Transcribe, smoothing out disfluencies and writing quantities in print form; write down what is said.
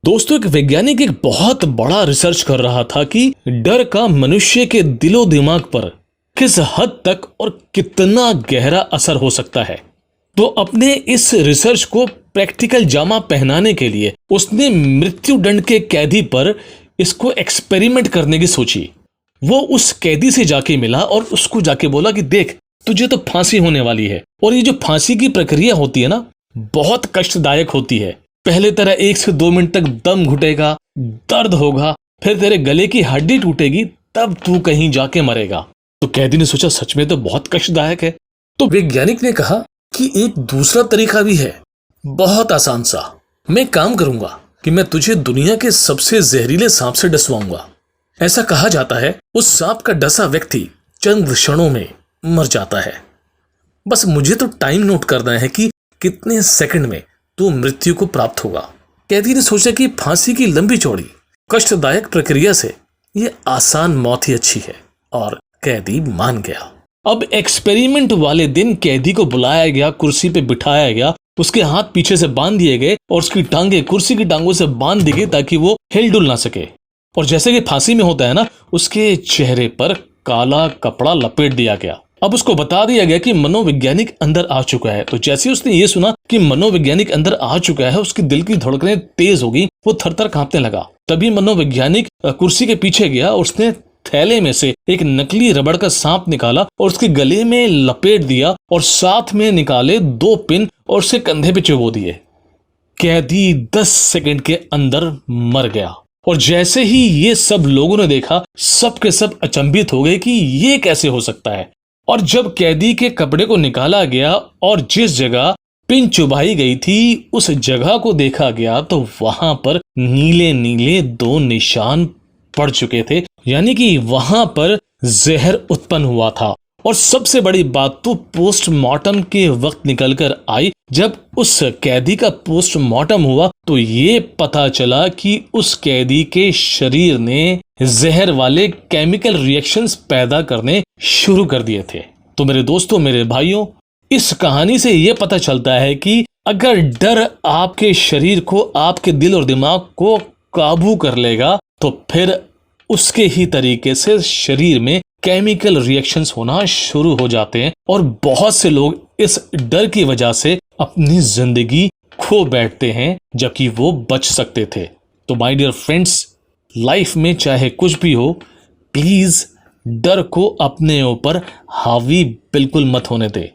दोस्तों, एक वैज्ञानिक एक बहुत बड़ा रिसर्च कर रहा था कि डर का मनुष्य के दिलो दिमाग पर किस हद तक और कितना गहरा असर हो सकता है। तो अपने इस रिसर्च को प्रैक्टिकल जामा पहनाने के लिए उसने मृत्युदंड के कैदी पर इसको एक्सपेरिमेंट करने की सोची। वो उस कैदी से जाके मिला और उसको जाके बोला कि देख, तुझे तो फांसी होने वाली है और ये जो फांसी की प्रक्रिया होती है ना, बहुत कष्टदायक होती है। पहले तेरा 1 से 2 मिनट तक दम घुटेगा, दर्द होगा, फिर तेरे गले की हड्डी टूटेगी, तब तू कहीं जाके मरेगा। तो कैदी ने सोचा सच में तो बहुत कष्टदायक है। तो वैज्ञानिक ने कहा कि एक दूसरा तरीका भी है, बहुत आसान सा। मैं काम करूंगा कि मैं तुझे दुनिया के सबसे जहरीले सांप से डसवाऊंगा। ऐसा कहा जाता है उस सांप का डसा व्यक्ति चंद क्षणों में मर जाता है। बस मुझे तो टाइम नोट करना है कि कितने सेकंड में तू मृत्यु को प्राप्त होगा। कैदी ने सोचा कि फांसी की लंबी चौड़ी कष्टदायक प्रक्रिया से ये आसान मौत ही अच्छी है, और कैदी मान गया। अब एक्सपेरिमेंट वाले दिन कैदी को बुलाया गया, कुर्सी पे बिठाया गया, उसके हाथ पीछे से बांध दिए गए और उसकी टांगे कुर्सी की टांगों से बांध दी गई ताकि वो हिल डुल ना सके। और जैसे कि फांसी में होता है ना, उसके चेहरे पर काला कपड़ा लपेट दिया गया। अब उसको बता दिया गया कि मनोवैज्ञानिक अंदर आ चुका है। तो जैसे उसने ये सुना कि मनोवैज्ञानिक अंदर आ चुका है, उसकी दिल की धड़कनें तेज हो गई, वो थरथर कांपने लगा। तभी मनोवैज्ञानिक कुर्सी के पीछे गया और उसने थैले में से एक नकली रबड़ का सांप निकाला और उसके गले में लपेट दिया और साथ में निकाले 2 पिन और उसके कंधे पे चुभो दिए। कैदी 10 सेकंड के अंदर मर गया। और जैसे ही ये सब लोगों ने देखा, सब के सब अचंभित हो गए कि ये कैसे हो सकता है। और जब कैदी के कपड़े को निकाला गया और जिस जगह पिन चुभाई गई थी उस जगह को देखा गया, तो वहां पर नीले नीले 2 निशान पड़ चुके थे, यानी कि वहां पर जहर उत्पन्न हुआ था। और सबसे बड़ी बात तो पोस्टमार्टम के वक्त निकल कर आई। जब उस कैदी का पोस्टमार्टम हुआ तो ये पता चला कि उस कैदी के शरीर ने जहर वाले केमिकल रिएक्शंस पैदा करने शुरू कर दिए थे। तो मेरे दोस्तों, मेरे भाइयों, इस कहानी से ये पता चलता है कि अगर डर आपके शरीर को, आपके दिल और दिमाग को काबू कर लेगा, तो फिर उसके ही तरीके से शरीर में केमिकल रिएक्शंस होना शुरू हो जाते हैं। और बहुत से लोग इस डर की वजह से अपनी जिंदगी खो बैठते हैं, जबकि वो बच सकते थे। तो माय डियर फ्रेंड्स, लाइफ में चाहे कुछ भी हो, प्लीज डर को अपने ऊपर हावी बिल्कुल मत होने दे।